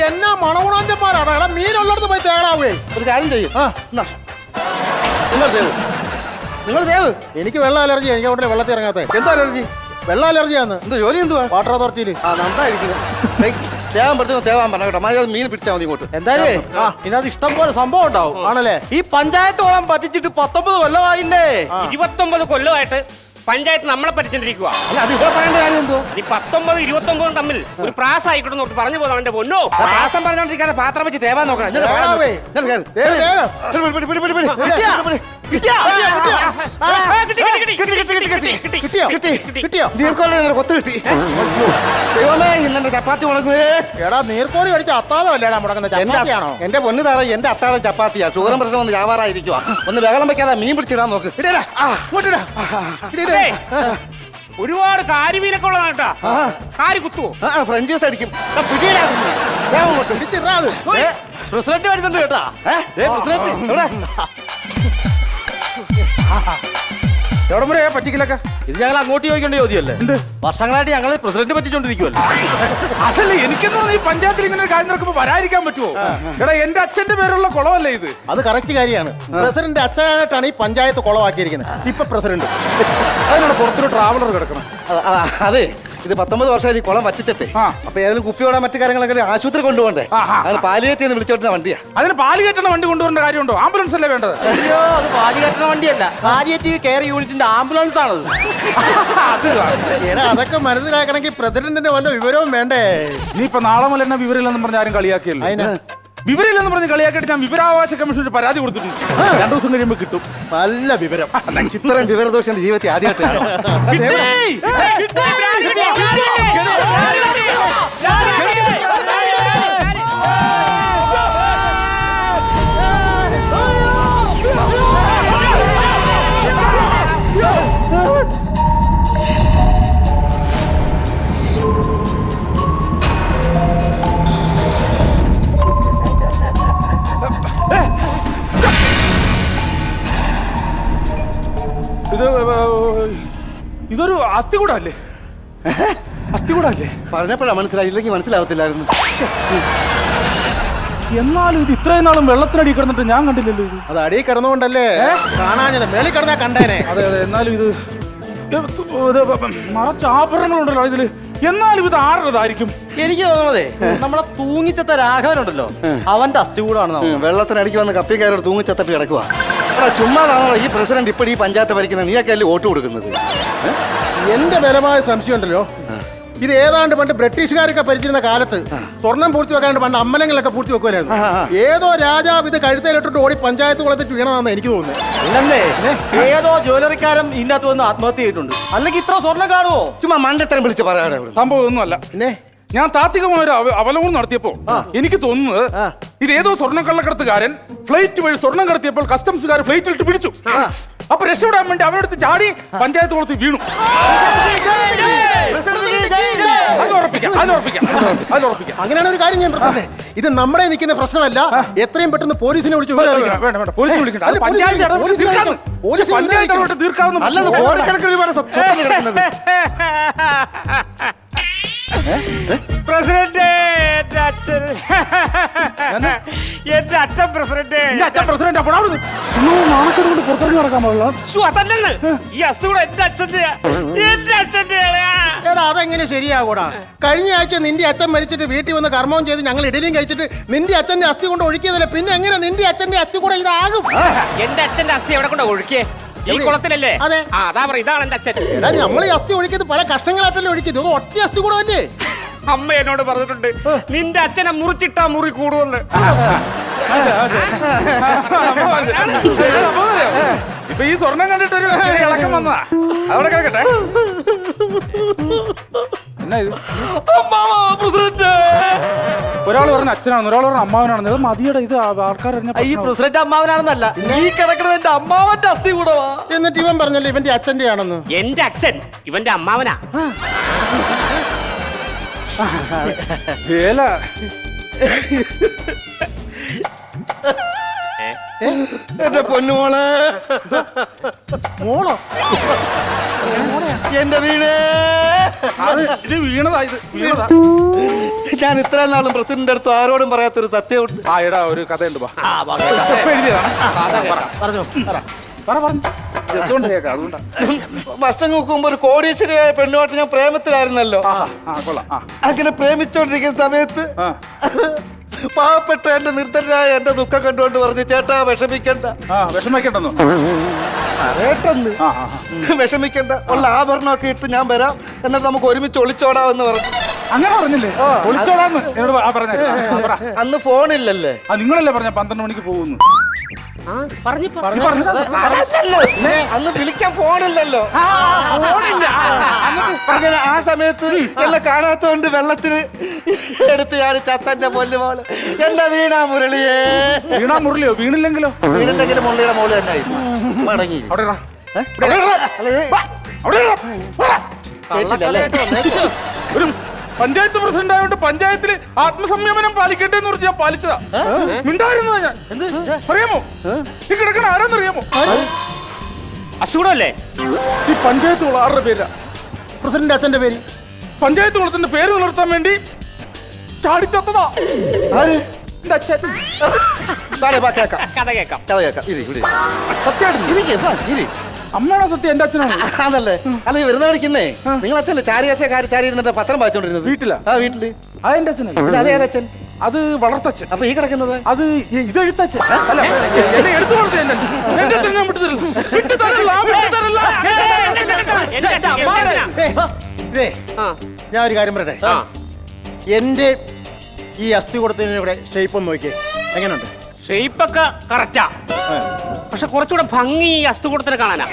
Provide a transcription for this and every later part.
എന്നാ മണഗുണാഞ്ചന്മാരാണ് എടാ മീനുള്ളിടത്ത് പോയി തേടാവേ. ഒരു കാര്യം ചെയ്യും. നിങ്ങൾ ദേവ്. എനിക്ക് വെള്ളം അലർജി. എനിക്ക് അവിടെ വെള്ളത്തിൽ ഇറങ്ങാത്ത. എന്തോ അലർജി? വെള്ളം അലർജിയാന്ന്. എന്തോ ജോലി എന്തുവാ? വാട്ടർ അതോറിറ്റിയിൽ. നന്നായിരിക്കുന്നു. തേവാൻ പറ്റുന്ന തേവാൻ പറഞ്ഞ കേട്ടോ. മഴ മീൻ പിടിച്ചാൽ മതി ഇങ്ങോട്ട്. എന്തായാലും ഇതിനകത്ത് ഇഷ്ടം പോലെ സംഭവം ഉണ്ടാവും. ആണല്ലേ? ഈ പഞ്ചായത്തോളം പറ്റിച്ചിട്ട് 19 കൊല്ലമായില്ലേ? 29 കൊല്ലമായിട്ട് പഞ്ചായത്ത് നമ്മളെ പറ്റിച്ചിരിക്കുക. അല്ല അത് ഇവിടെ പറയേണ്ട കാര്യം എന്തോ? ഈ 19 29 തമ്മിൽ ഒരു പ്രാസം ആയിക്കോട്ടെ പറഞ്ഞു പോകാൻ എന്റെ പൊന്നോ. പ്രാസം പറഞ്ഞോണ്ടിരിക്കാതെ പാത്രം വെച്ച് തേവാൻ നോക്കണം. കൊത്ത് കിട്ടി. ദൈവമേ ഇന്നെ ചപ്പാത്തി മുടങ്ങുവേ. എടാ നീർക്കോലി അടിച്ച അത്താഴമല്ലേടാ മുടങ്ങുന്നത്? ചപ്പാത്തിയാണോ? എന്റെ പൊന്ന് താറ എന്റെ അത്താഴം ചപ്പാത്തിയാ. ഷുഗറും പ്രശ്നം ഒന്ന് ചാവാറായിരിക്കുവാ. ഒന്ന് വെള്ളം വെക്കാതെ മീൻ പിടിച്ചിടാൻ നോക്ക്. ഒരുപാട് കാരിമീനൊക്കെ ഉള്ളതാണ് കേട്ടാ. കാരി കുത്തുവോ? ഫ്രഞ്ച് ജ്യൂസ് അടിക്കും. പ്രസിഡന്റ് വരുന്നുണ്ട് കേട്ടാ. പ്രസിഡന്റ് എവിടെ വരെ പറ്റിക്കലൊക്കെ? ഇത് ഞങ്ങൾ അങ്ങോട്ട് ചോദിക്കേണ്ട ചോദ്യമല്ലേ? എന്ത് വർഷങ്ങളായിട്ട് ഞങ്ങൾ പ്രസിഡന്റ് പറ്റിച്ചോണ്ടിരിക്കുവല്ലോ. അതല്ലേ എനിക്കെന്ന് തോന്നുന്നു ഈ പഞ്ചായത്തിൽ ഇങ്ങനെ ഒരു കാര്യം നടക്കുമ്പോ വരാതിരിക്കാൻ പറ്റുമോ? എടാ എന്റെ അച്ഛന്റെ പേരുള്ള കുളമല്ലേ ഇത്? അത് കറക്റ്റ് കാര്യമാണ്. പ്രസിഡന്റ് അച്ഛനായിട്ടാണ് ഈ പഞ്ചായത്ത് കുളമാക്കിയിരിക്കുന്നത്. ഇപ്പൊ പ്രസിഡന്റ് അതിനാണ് പുറത്തൊരു ട്രാവലർ കിടക്കണം. അതെ ഇത് 19 വർഷമായി ഈ കുളം വറ്റിച്ചിട്ടേ. അപ്പൊ ഏതെങ്കിലും കുപ്പിയോടെ മറ്റു കാര്യങ്ങളൊക്കെ ആശുപത്രി കൊണ്ടുപോകണ്ടേ? അത് പാലിയേറ്റ് വിളിച്ചോട്ടുന്ന വണ്ടിയാ. അതിന് പാല് കയറ്റുന്ന വണ്ടി കൊണ്ടുവരേണ്ട കാര്യമുണ്ടോ? ആംബുലൻസ് അല്ലേ വേണ്ടത്? അയ്യോ അത് പാല് കയറ്റുന്ന വണ്ടിയല്ല, പാലിയേറ്റീവ് കെയർ യൂണിറ്റിന്റെ ആംബുലൻസ് ആണത്. അതൊക്കെ മനസ്സിലാക്കണമെങ്കിൽ പ്രസിഡന്റിന്റെ വല്ല വിവരവും വേണ്ടേ? നീ ഇപ്പൊ നാളെ മുതൽ എന്നെ വിവരമില്ലെന്ന് പറഞ്ഞ ആരും കളിയാക്കിയല്ലോ. വിവരമില്ലെന്ന് പറഞ്ഞ് കളിയാക്കിയിട്ട് ഞാൻ വിവരാവകാശ കമ്മീഷന് പരാതി കൊടുത്തിട്ടുണ്ട്. 2 ദിവസം കഴിയുമ്പോൾ കിട്ടും. നല്ല വിവരം. ഇത്രയും വിവരദോഷം ജീവിതത്തിൽ ആദ്യമായിട്ടാണ്. ഇതൊരു അസ്ഥികൂടല്ലേ? അസ്ഥികൂടല്ലേ? പറഞ്ഞപ്പോഴാ മനസ്സിലായില്ലെങ്കിൽ മനസ്സിലാവത്തില്ലായിരുന്നു. എന്നാലും ഇത് ഇത്രയും നാളും വെള്ളത്തിനടി കിടന്നിട്ട് ഞാൻ കണ്ടില്ലല്ലോ. ഇത് അത് അടി കിടന്നുകൊണ്ടല്ലേ കാണാഞ്ഞത്. മേളിൽ കിടന്നാ കണ്ടേനെ. അതെ അതെ. എന്നാലും ഇത് മറച്ച ആഭരണങ്ങളുണ്ടല്ലോ ഇതില്. എന്നാലും ഇത് ആരുടേതായിരിക്കും? എനിക്ക് തോന്നുന്നതേ നമ്മളെ തൂങ്ങിച്ചത്ത രാഘവനുണ്ടല്ലോ അവന്റെ അസ്ഥികൂടാണ്. വെള്ളത്തിനടിക്ക് വന്ന് കപ്പി കയറി തൂങ്ങിച്ചത്തപ്പി കിടക്കുക. ചുമ്മാതാണോ ഈ പ്രസിഡന്റ് ഇപ്പഴും ഈ പഞ്ചായത്ത് ഭരിക്കുന്നത്? നീയൊക്കെയല്ലേ വോട്ട് കൊടുക്കുന്നത്? എന്റെ ബലമായ സംശയം ഉണ്ടല്ലോ, ഇത് ഏതാണ്ട് പണ്ട് ബ്രിട്ടീഷുകാരൊക്കെ ഭരിച്ചിരുന്ന കാലത്ത് സ്വർണം പൂഴ്ത്തി വെക്കാണ്ട് പണ്ട് അമ്പലങ്ങളൊക്കെ പൂഴ്ത്തി വെക്കുമായിരുന്നു. ഏതോ രാജാവ് ഇത് കഴുത്തേലിട്ടിട്ട് ഓടി പഞ്ചായത്ത് കുളത്തിൽ വീണതാണെന്ന് എനിക്ക് തോന്നുന്നു. അല്ലേ ഏതോ ജ്വല്ലറിക്കാരൻ ഇതിനകത്ത് വന്ന് ആത്മഹത്യ ചെയ്തിട്ടുണ്ട്. അല്ലെങ്കിൽ ഇത്ര സ്വർണ്ണം കാണുമോ? ചുമ്മാ മണ്ടത്തരം വിളിച്ച് പറയാതെ. സംഭവം ഒന്നുമല്ല. പിന്നെ ഞാൻ താത്വികമായ ഒരു അവലോകനം നടത്തിയപ്പോ എനിക്ക് തോന്നുന്നത് ഇതേതോ സ്വർണ്ണക്കള്ളക്കടത്തുകാരൻ ഫ്ലൈറ്റ് വഴി സ്വർണം കടത്തിയപ്പോൾ കസ്റ്റംസുകാർ ഫ്ലൈറ്റിലിട്ട് പിടിച്ചു. അപ്പൊ രക്ഷപ്പെടാൻ വേണ്ടി അവരെടുത്ത് ചാടി പഞ്ചായത്ത് കുളത്തിൽ വീണു. അങ്ങനെയാണ് ഒരു കാര്യം ഞാൻ പറഞ്ഞത്. ഇത് നമ്മുടെ നിൽക്കുന്ന പ്രശ്നമല്ല. എത്രയും പെട്ടെന്ന് പോലീസിനെ വിളിച്ചു. പോലീസിനെ വിളിക്കണ്ട. പഞ്ചായത്ത് തീർക്കാവുന്ന കോടിക്കണക്കിന് രൂപയുടെ സ്വത്ത് കിടക്കുന്നത്. പ്രസിഡന്റ് എന്റെ അച്ഛൻ പ്രസിഡന്റ്. അച്ഛൻ പ്രസിഡന്റ് നാണക്കെടുകൊണ്ട് പുറത്തിറങ്ങി നടക്കാൻ പാടില്ല. അതല്ലെന്ന് ഈ അസ്ഥി കൂടെ എന്റെ അച്ഛന്റെ. എടാ അതെങ്ങനെ ശരിയാകൂടാ? കഴിഞ്ഞ ആഴ്ച നിന്റെ അച്ഛൻ മരിച്ചിട്ട് വീട്ടിൽ വന്ന് കർമ്മവും ചെയ്ത് ഞങ്ങൾ ഇഡലിയും കഴിച്ചിട്ട് നിന്റെ അച്ഛന്റെ അസ്ഥി കൊണ്ട് ഒഴുക്കിയതല്ലേ. പിന്നെ എങ്ങനെ നിന്റെ അച്ഛന്റെ അസ്ഥി കൂടെ ഇതാകും? എന്റെ അച്ഛന്റെ അസ്ഥി എവിടെ കൊണ്ട് ഒഴുക്കിയേ? ഈ കുളത്തിലല്ലേ? അതെ. അതാ പറ ഇതാണ് എന്റെ അച്ഛൻ. എടാ നമ്മൾ ഈ അസ്ഥി ഒഴുക്കിയത് പല കഷ്ണങ്ങളായിട്ടല്ലേ ഒഴുക്കിയത്. ഒറ്റ അസ്ഥി കൂടെ അല്ലേ? അമ്മ എന്നോട് പറഞ്ഞിട്ടുണ്ട് നിന്റെ അച്ഛനെ മുറിച്ചിട്ടാ മുറി കൂടുവെന്ന്. ഇപ്പൊ ഈ സ്വർണം കണ്ടിട്ട് ഒരു ഇളക്കം വന്നതാ. അവിടെ കേട്ടെ എന്നാ ഇത്? ഒരാൾ പറഞ്ഞ അച്ഛനാണെന്ന്, ഒരാൾ പറഞ്ഞ അമ്മാവനാണെന്ന്. ഇത് മതിയുടെ ഇത് ആൾക്കാർ ഈ പ്രസിഡന്റ് അമ്മാവനാണെന്നല്ല, ഈ കിടക്കുന്നത് എന്റെ അമ്മാവന്റെ അസ്ഥി കൂടവാ. എന്നിട്ട് ഇവൻ പറഞ്ഞല്ലോ ഇവന്റെ അച്ഛന്റെ ആണെന്ന്. എന്റെ അച്ഛൻ ഇവന്റെ അമ്മാവനാ. എന്റെ പൊന്നുമോളെ, മോളോ? എന്റെ വീട്. ഇത് വീണതാ, ഇത് വീണതാ. ഞാൻ ഇത്രയും നാളും പ്രസിഡന്റിന്റെ അടുത്ത് ആരോടും പറയാത്തൊരു സത്യമുണ്ട്. ആ എടാ ഒരു കഥയുണ്ട് ഇപ്പൊ എഴുതിയതാണ്. പറഞ്ഞു രസമുണ്ട് കേൾക്കാം, അതുകൊണ്ടാ. വർഷങ്ങൾക്ക് മുമ്പ് ഒരു കോടീശ്വരിയായ പെണ്ണുമായിട്ട് ഞാൻ പ്രേമത്തിലായിരുന്നല്ലോ. കൊള്ളാം. അങ്ങനെ പ്രേമിച്ചോണ്ടിരിക്കുന്ന സമയത്ത് പാവപ്പെട്ട എന്റെ നിർദ്ധനായ എന്റെ ദുഃഖം കണ്ടുകൊണ്ട് പറഞ്ഞു, ചേട്ടാ വിഷമിക്കണ്ട. വിഷമിക്കണ്ടെന്നോ? വിഷമിക്കണ്ട, ഉള്ള ആഭരണമൊക്കെ ഇട്ട് ഞാൻ വരാം, എന്നിട്ട് നമുക്ക് ഒരുമിച്ച് ഒളിച്ചോടാമെന്ന് പറഞ്ഞു. അങ്ങനെ പറഞ്ഞില്ലേ? ഒളിച്ചോടാന്ന് എന്നോട് പറഞ്ഞേ. അന്ന് ഫോണില്ലല്ലേ? നിങ്ങളല്ലേ പറഞ്ഞ 12 മണിക്ക് പോകുന്നു? അന്ന് വിളിക്കാൻ ഫോണില്ലല്ലോ. അങ്ങനെ ആ സമയത്ത് എന്നെ കാണാത്തോണ്ട് വെള്ളത്തിന് എടുത്ത് ഞാൻ ചത്തന്റെ പൊന്നു മോള് എന്റെ വീണാ മുരളിയേ. വീണാ മുരളിയോ? വീണില്ലെങ്കിലോ? വീണില്ലെങ്കിലും മുരളിയുടെ മോള് തന്നെ മടങ്ങി. ഒരു പഞ്ചായത്ത് പ്രസിഡന്റ് ആയതുകൊണ്ട് പഞ്ചായത്തിൽ ആത്മസംയമനം പാലിക്കട്ടെ എന്ന് പറഞ്ഞ് ഞാൻ പാലിച്ചതാ. മിണ്ടായിരുന്നതാ ഞാൻ. അറിയാമോ ഈ കിടക്കണ ആരാന്നറിയാമോ? അസുഖമല്ലേ? ഈ പഞ്ചായത്ത് കുളം ആരുടെ പേരാ? പ്രസിഡന്റ് അച്ഛന്റെ പേര്. പഞ്ചായത്ത് കുളത്തിന്റെ പേര് നിലനിർത്താൻ വേണ്ടി ചാടിച്ചത്തതാ എന്റെ അച്ഛൻ. കഥ കേൾക്കാം. സത്യമായിട്ട് അമ്മയാണോ സത്യം? എന്റെ അച്ഛനാണോ? അതല്ലേ? അല്ല വരുന്ന കളിക്കുന്നേ നിങ്ങൾ അച്ഛല്ലേ ചാരി ഇരുന്നിട്ട് പത്രം വായിച്ചോണ്ടിരുന്നത്? വീട്ടിലാ? ആ വീട്ടില്. അതെന്റെ അച്ഛനല്ല. അതേ അച്ഛൻ. അത് വളർത്തച്ഛൻ. അപ്പൊ ഈ കിടക്കുന്നത് അത് ഇതെഴുത്തച്ഛൻ. അല്ല എന്നെ എടുത്തു കൊടുത്ത എന്റെ അച്ഛൻ. എന്റെ അച്ഛൻ ഞാൻ വിട്ടുതരില്ല. ഇതേ ഞാൻ ഒരു കാര്യം പറയട്ടെ. എന്റെ ഈ അസ്ഥി കൊടുത്തതിന് ഇവിടെ ഷേപ്പ് ഒന്ന് നോക്കിയേ, എങ്ങനെയുണ്ട്? ഷെയ്പ്പൊക്കെ കറക്റ്റാ, പക്ഷെ കുറച്ചുകൂടെ ഭംഗി ഈ അസ്തുകൂടത്തിന് കാണാനാ.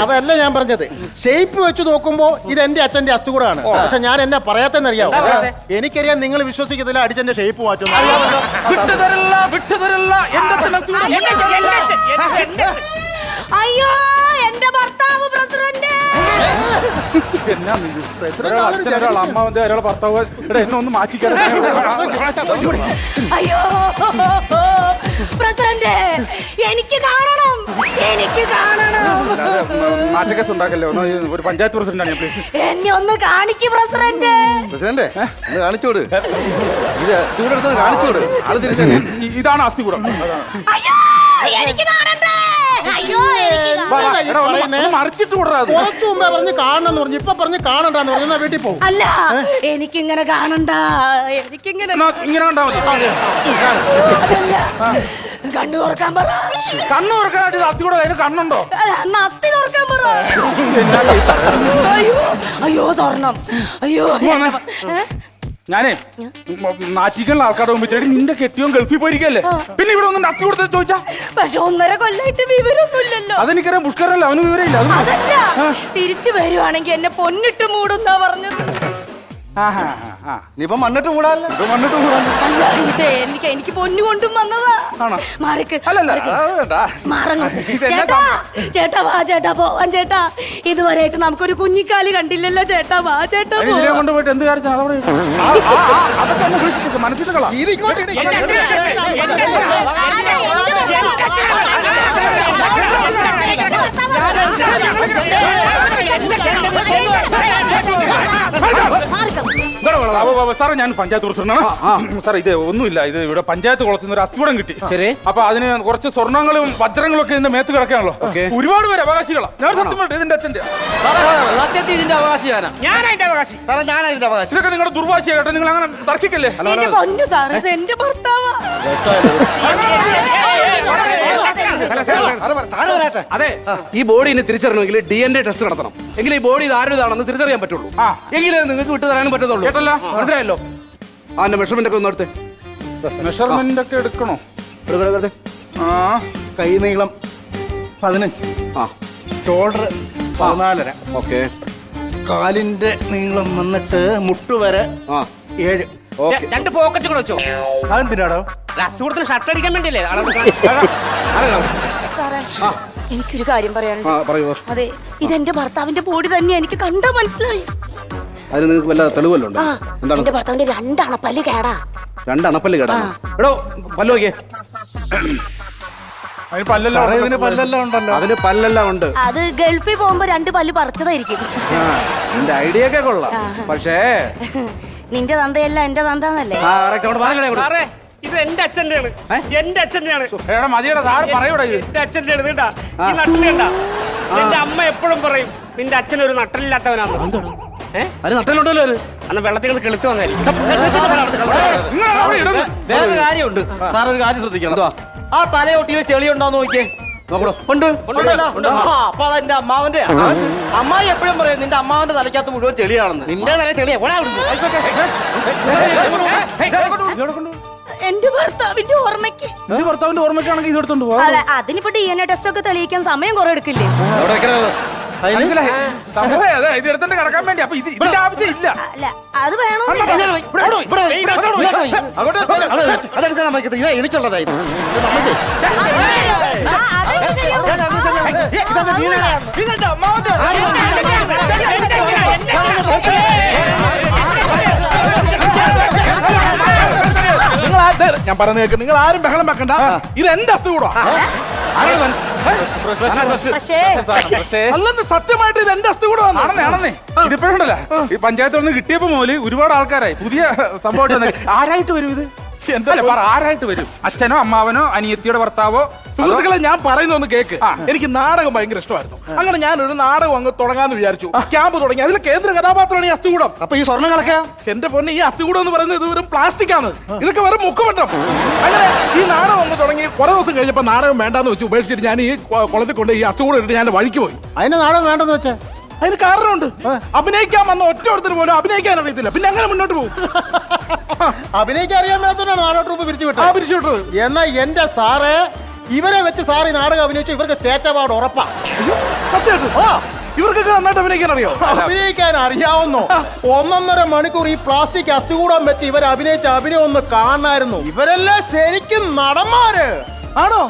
അതല്ല ഞാൻ പറഞ്ഞത്. ഷേപ്പ് വെച്ച് നോക്കുമ്പോ ഇത് എന്റെ അച്ഛന്റെ അസ്ഥികൂടാണ്. പക്ഷെ ഞാൻ എന്നാ പറയാത്തെന്നറിയാവോ? എനിക്കറിയാം നിങ്ങൾ വിശ്വസിക്കത്തില്ല, അടിച്ചെന്റെ ഷേപ്പ് മാറ്റും. അയ്യോ എന്റെ ഭർത്താവ് പ്രസിഡന്റ്. അമ്മാവന്റെ ഒരാളെ ഭർത്താവ് എന്നെ ഒന്ന് മാറ്റിക്കാൻ. അയ്യോ പ്രസിഡന്റ്, എനിക്ക് കാണണം, എനിക്ക് കാണണം. മാറ്റക്കേസ് ഉണ്ടാക്കല്ലേ? ഒരു പഞ്ചായത്ത് പ്രസിഡന്റാണ് ഞാൻ. പ്ലീസ് എന്നെ ഒന്ന് കാണിക്ക് പ്രസിഡന്റ്. പ്രസിഡന്റ് ഒന്ന് കാണിച്ചോട്. ഇത് ചൂടെടുത്ത് കാണിച്ചോട്. ആള് തിരിച്ചു. ഇതാണ് അസ്ഥികൂടം. അയ്യോ എനിക്ക് കാണണ്ടേ. അയ്യോ മറിച്ചിട്ട് കൂടാതെ കുറച്ചു മുമ്പേ പറഞ്ഞ് കാണണമെന്ന് പറഞ്ഞു, ഇപ്പൊ പറഞ്ഞ് കാണണ്ടെന്ന് പറഞ്ഞാ വീട്ടിൽ പോകും. അല്ല എനിക്കിങ്ങനെ കാണണ്ട, എനിക്കിങ്ങനെ ഇങ്ങനെ കണ്ടാ മതി. കണ്ണു തുറക്കാൻ പറ. കണ്ണു തുറക്കാനായിട്ട് അസ്ഥികൂടം അതിന് കണ്ണുണ്ടോ? അസ്ഥി തുറക്കാൻ പറ. അയ്യോ അയ്യോ സ്വർണം. അയ്യോ ഞാനേ നാച്ചിക്കുള്ള ആൾക്കാരുടെ മുമ്പിൽ നിന്റെ കെട്ടിയോ ഗൾഫിൽ പോയിരിക്കല്ലേ, പിന്നെ ഇവിടെ ഒന്നും അസ്ഥി കൊടുത്ത ചോദിച്ചാ? പക്ഷെ 1.5 കൊല്ലായിട്ട് വിവരമൊന്നുമില്ലല്ലോ. അതെനിക്കറിയാം, പുഷ്കരല്ല, അവന് വിവരമില്ല. അതല്ല, തിരിച്ചു വരുവാണെങ്കിൽ എന്നെ പൊന്നിട്ട് മൂടുന്നാ പറഞ്ഞത്. നീ ഇപ്പൊ മണ്ണിട്ട് കൂടാല്ലോ. അല്ല ഇത് എനിക്ക് പൊന്നു കൊണ്ടും വന്നതാ. മാറിക്ക് ചേട്ടാ. ചേട്ടാ വാ ചേട്ടാ, പോവാൻ ചേട്ടാ. ഇതുവരെയായിട്ട് നമുക്കൊരു കുഞ്ഞിക്കാലി കണ്ടില്ലല്ലോ ചേട്ടാ. വാ ചേട്ടാ. കൊണ്ടുപോയിട്ട് എന്ത് കാര്യം മനസ്സിൽ കളാം. സാറേ ഞാൻ പഞ്ചായത്ത് പ്രസിഡന്റാണ്. സാർ ഇത് ഒന്നുമില്ല, ഇത് ഇവിടെ പഞ്ചായത്ത് കുളത്തിൽ നിന്ന് ഒരു അസ്ഥികൂടം കിട്ടി. അപ്പൊ അതിന് കുറച്ച് സ്വർണ്ണങ്ങളും വജ്രങ്ങളും ഒക്കെ ഇതിന്റെ മേത്ത് കിടക്കാണല്ലോ. ഒരുപാട് പേര് അവകാശികളാണ്. ഞാൻ സത്യം പറഞ്ഞിട്ട് ഇതിന്റെ അച്ഛന്റെ ഇതിന്റെ അവകാശിയാണ് ഞാൻ അതിന്റെ അവകാശി. ഞാനതിന്റെ അവകാശി. ഇതൊക്കെ നിങ്ങളുടെ ദുർവാശിയാ കേട്ടോ. നിങ്ങൾ അങ്ങനെ തർക്കിക്കല്ലേ? എന്റെ പൊന്നു സാർ, ഇത് എന്റെ ഭർത്താവാ. അതെ, ഈ ബോഡി ഇനി തിരിച്ചറിയണമെങ്കിൽ DNA ടെസ്റ്റ് നടത്തണം. എങ്കിൽ ഈ ബോഡി ഇത് ആരുടേതാണെന്ന് തിരിച്ചറിയാൻ പറ്റുള്ളൂ. എങ്കിലേ നിങ്ങൾക്ക് വിട്ടു തരാനും പറ്റത്തുള്ളൂ. മനസ്സിലായല്ലോ? അതിന്റെ മെഷർമെന്റ് ഒക്കെ ഒന്ന് എടുത്തേ. മെഷർമെന്റ് ഒക്കെ എടുക്കണോ? കൈ നീളം 15, ഷോൾഡർ 14.5. ഓക്കെ. കാലിന്റെ നീളം വന്നിട്ട് മുട്ടുവരെ 7. 2 പോക്കറ്റ് കൂടെ വെച്ചോ. അതെന്തിനാടോ? അസുഖത്തിന് ഷർട്ട് അടിക്കാൻ വേണ്ടിയല്ലേ? സാറേ എനിക്കൊരു കാര്യം പറയാനുണ്ട്. പറയൂ. അതെ, ഇതെന്റെ ഭർത്താവിന്റെ ബോഡി തന്നെ, എനിക്ക് കണ്ടാ മനസ്സിലായി. അതിന് നിങ്ങൾക്ക് വല്ല തെളിവല്ലോ ഉണ്ടോ? എന്റെ ഭർത്താവിന്റെ 2 അണപ്പല്ല് കേടാ. 2 അണപ്പല്ല് കേടാണ്. എടോ പല്ല് നോക്കിയേ. അതിന് പല്ലെല്ലാം ഇതിന് പല്ലെല്ലാം ഉണ്ടല്ലോ. അതിന് പല്ലെല്ലാം ഉണ്ട്. അത് ഗൾഫിൽ പോകുമ്പോ 2 പല്ല് പറിച്ചതായിരിക്കും. നിന്റെ ഐഡിയ ഒക്കെ കൊള്ളാം, പക്ഷേ നിന്റെ തന്തയല്ല എന്റെ തന്താന്നല്ലേ? സാറേ ഇത് എന്റെ അച്ഛന്റെയാണ്, എന്റെ അച്ഛന്റെയാണ്. എടാ മതിയുടെ സാറ് പറയൂടാ ഇത്. എന്റെ അച്ഛന്റെയാണ്. ഇതാ ഈ നട്ടിലുണ്ടാ. എന്റെ അമ്മ എപ്പോഴും പറയും നിന്റെ അച്ഛൻ ഒരു നട്ടലില്ലാത്തവനാണ്. അത് നട്ടലുണ്ടല്ലോ. അന്ന് വെള്ളത്തിൽ നിന്ന് കിളുത്ത് വന്നായിരിക്കും. നിങ്ങളാണ് അവിടെ ഇടുന്നത്. വേറൊരു കാര്യമുണ്ട് സാർ, ഒരു കാര്യം ശ്രദ്ധിക്കണം. ആ തലയൊട്ടിയിൽ ചെളി ഉണ്ടോന്ന് നോക്കിയേ. നോക്കടോ. ഉണ്ടല്ലോ. അപ്പൊ അതെന്റെ അമ്മാവന്റെ. അമ്മായി എപ്പോഴും പറയും നിന്റെ അമ്മാവന്റെ തലയ്ക്കകത്ത് മുഴുവൻ ചെളിയാണെന്ന്. നിന്റെ തല ചെളിയാ. എന്റെ ഭർത്താവിന്റെ ഓർമ്മയ്ക്ക്. നിന്റെ ഭർത്താവിന്റെ ഓർമ്മയ്ക്കാണെങ്കിൽ ഇത് എടുത്തോണ്ട് പോവാ. അല്ല, അതിനിപ്പോ DNA ടെസ്റ്റ് ഒക്കെ തെളിയിക്കാൻ സമയം കുറെ എടുക്കില്ലേ? മനസ്സിലായി. സംഭവം അതെ, ഇത് എടുത്തോണ്ട് കിടക്കാൻ വേണ്ടി. അപ്പൊ ഇതിന്റെ ആവശ്യം ഇല്ല. അല്ല, അത് വേണോ? അതെടുക്കാൻ നമുക്ക് ഇത് എനിക്കുള്ളതായിരുന്നു. ഞാൻ പറഞ്ഞു കേൾക്ക്, നിങ്ങൾ ആരും ബഹളം വെക്കണ്ട. ഇത് എന്റെ അസ്തു കൂടാ. അല്ലെന്ന് സത്യമായിട്ട് ഇത് എന്റെ അസ്തു കൂടെ ആണെന്നേ. ഇതിപ്പോഴുണ്ടല്ലോ, ഈ പഞ്ചായത്തിൽ നിന്ന് കിട്ടിയപ്പോ മുതല് ഒരുപാട് ആൾക്കാരായി. പുതിയ സംഭവം ആരായിട്ട് വരും ഇത്? എന്താ ആരായിട്ട് വരും? അച്ഛനോ അമ്മാവനോ അനിയത്തിയുടെ ഭർത്താവോ? സുഹൃത്തുക്കളെ, ഞാൻ പറയുന്നൊന്ന് കേക്ക്. എനിക്ക് നാടകം ഭയങ്കര ഇഷ്ടമായിരുന്നു. അങ്ങനെ ഞാനൊരു നാടകം അങ്ങ് തുടങ്ങാന്ന് വിചാരിച്ചു. ക്യാമ്പ് തുടങ്ങി. അതിലെ കേന്ദ്ര കഥാപാത്രമാണ് ഈ അസ്ഥികൂടം. അപ്പൊ ഈ സ്വർണ്ണങ്ങളൊക്കെ എന്റെ പൊന്നെ, ഈ അസ്ഥികൂടം എന്ന് പറയുന്നത് ഇത് വെറും പ്ലാസ്റ്റിക് ആണ്. ഇതൊക്കെ വെറും മുക്കുമണ്ഡം. അങ്ങനെ ഈ നാടകം അങ്ങ് തുടങ്ങി കുറെ ദിവസം കഴിഞ്ഞപ്പോ നാടകം വേണ്ടാന്ന് വെച്ച് ഉപേക്ഷിച്ചിട്ട് ഞാൻ ഈ കുളത്തിൽ കൊണ്ട് ഈ അസ്ഥികൂടം ഇട്ട് ഞാൻ വഴിക്ക് പോയി. അതിന് നാടകം വേണ്ടെന്ന് വെച്ചാ അതിന് കാരണമുണ്ട്. അഭിനയിക്കാൻ വന്ന ഒറ്റ പോലും അഭിനയിക്കാൻ അറിയത്തില്ല. പിന്നെ അങ്ങനെ മുന്നോട്ട് പോകും. അഭിനയിക്കാൻ അറിയാൻ മേലാത്തോണ്ടാണ് നാടക ട്രൂപ്പ് പിരിച്ചു വിട്ടത്. പിരിച്ചു വിട്ടത്. എന്നാ എന്റെ സാറ് ഇവരെ വെച്ച് സാർ ഈ നാടകം അഭിനയിച്ചു ഇവർക്ക് സ്റ്റേറ്റ് അവാർഡ് ഉറപ്പാ. ഇവർക്കൊക്കെ നന്നായിട്ട് അഭിനയിക്കാൻ അറിയോ? അഭിനയിക്കാൻ അറിയാവുന്നോ? 1.5 മണിക്കൂർ ഈ പ്ലാസ്റ്റിക് അസ്ഥികൂടം വെച്ച് ഇവർ അഭിനയിച്ച അഭിനയം ഒന്ന് കാണായിരുന്നു. ഇവരെല്ലാം ശരിക്കും നടന്മാര് ആണോ?